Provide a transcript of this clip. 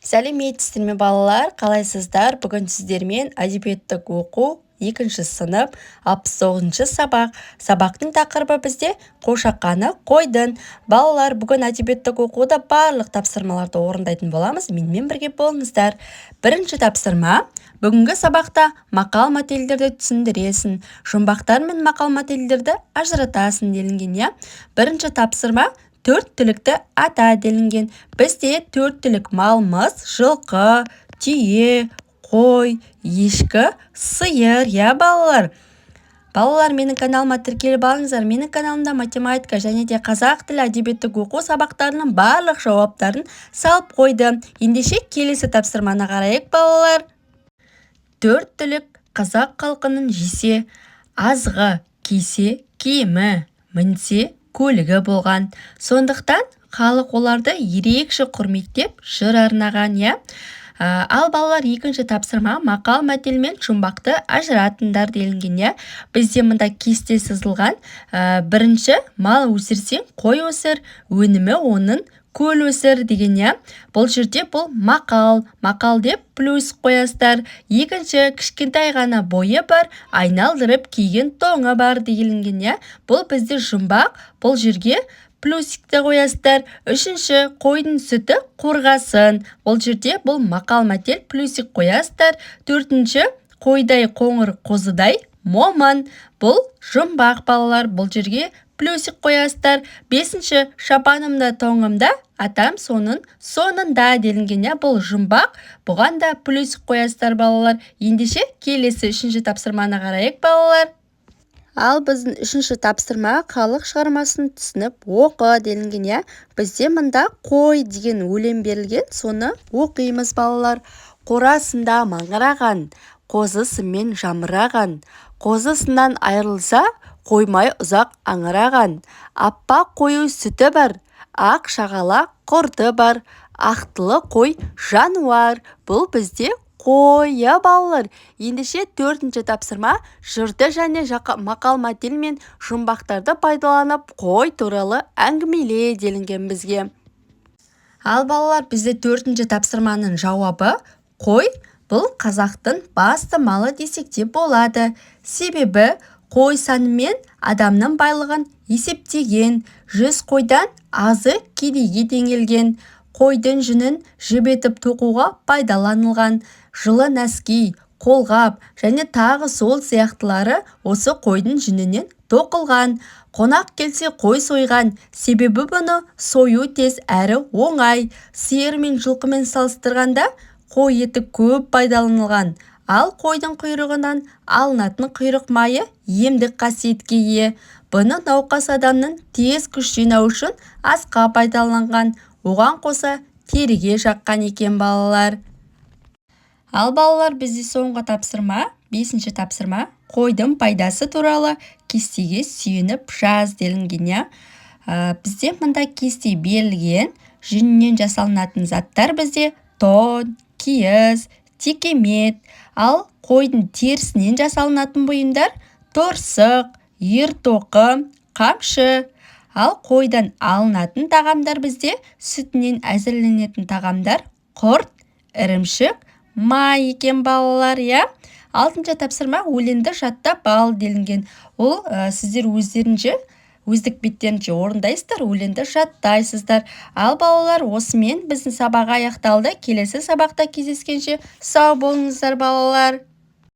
Сәлеметсіздер ме балалар, қалайсыздар? Бүгін сіздермен әдебиеттік оқу 2 сынып 69 сабақ. Сабақтың тақырыбы бізде қошақаны қойдың. Балалар, бүгін әдебиеттік оқуда барлық тапсырмаларды орындайтын боламыз. Менімен бірге болыңыздар. Бірінші тапсырма. Бүгінгі сабақта мақал-мәтелдерді түсіндіресің. Жұмбақтар мен мақал-мәтелдерді ажыратасың делінген, иә? Бірінші тапсырма. 4 түлікті ата делінген. Бізде 4 түлік малымыз жылқы, түйе, қой, ешкі, сиыр, я балалар. Балалар, менің каналыма тіркеліп алыңыздар. Менің каналымда математика және де қазақ тілі әдебиеттік оқу сабақтарының барлық жауаптарын салып қойды. Ендеше келесі тапсырманы қарайық, балалар. 4 түлік қазақ халқының жесе, азғы, кисе, киімі, мінсе, көлігі болған. Сондықтан халық оларды ерекше құрметтеп жыр арнаған, иә? Ал балалар, екінші тапсырма мақал-мәтел мен жұмбақты ажыратыңдар делінген, иә? Бізде мында кесте сызылған. Бірінші, мал өсірсең қой өсір, өнімі оның көл өсір деген, иә? Бұл жерде бұл мақал деп плюс қоясыздар. Екінші, кішкентай ғана бойы бар, айналдырып киген тоңы бар делінген, иә? Бұл бізде жұмбақ, бұл жерге плюсикті қоясыздар. Үшінші, қойдың сүті қорғасын. Бұл жерде бұл мақал-мәтел плюсик қоясыздар. Төртінші, қойдай қоңыр қозыдай момын. Бұл жұмбақ, балалар, бұл жерге плюсик қоясыздар. Бесінші, шапанымда тоңымда, атам соның соңында делінген, бұл жұмбақ. Бұған да плюсик қоясыздар, балалар. Ендеше келесі үшінші тапсырманы қарайық, балалар. Ал біздің үшінші тапсырма халық шығармасын түсініп оқы делінген, бізде мында қой деген өлең берілген, соны оқимыз, балалар. Қорасында маңыраған, қозысымен жамыраған, қозысынан айырылса, қоймай ұзақ аңыраған. Аппақ қою сүті бар, ақ шағала құрты бар, ақтылы қой жануар. Бұл бізде қой, балалар. Ендеше төртінші тапсырма жырды және мақал-мәтел мен жұмбақтарды пайдаланып қой туралы әңгімеле делінген бізге. Ал балалар, бізде төртінші тапсырманың жауабы қой. Бұл қазақтың басты малы десек те болады. Себебі қой санымен адамның байлығын есептеген, 100 қойдан азы кедейге теңелген. Қойдың жүнін жібетіп тоқуға пайдаланылған. Жылы нәски, қолғап және тағы сол сияқтылары осы қойдың жүнінен тоқылған. Қонақ келсе қой сойған, себебі бұны сою тез әрі оңай. Сиыр мен жылқымен салыстырғанда қой еті көп пайдаланылған. Ал қойдың құйрығынан алынатын құйрық майы емдік қасиетке ие. Бұны науқас адамның тез күш жинау үшін асқа пайдаланған. Оған қоса теріге жаққан екен, балалар. Ал балалар, бізде соңғы тапсырма, 5-ші тапсырма, қойдың пайдасы туралы кестеге сүйеніп жаз делінген. Бізде мында кесте берілген, жүнінен жасалынатын заттар бізде тон, киіз, текемет. Ал қойдың терісінен жасалынатын бұйымдар торсық, ер-тоқым, қамшы. Ал қойдан алынатын тағамдар бізде сүтінен әзірленетін тағамдар құрт, ірімшік, май екен, балалар, иә? 6-ші тапсырма өлеңді жаттап ал делінген. Ол сіздер өздерінше, өздік беттерінше орындайсыздар, өлеңді жаттайсыздар. Ал балалар, осымен біздің сабақ аяқталды. Келесі сабақта кездескенше сау болыңыздар, балалар.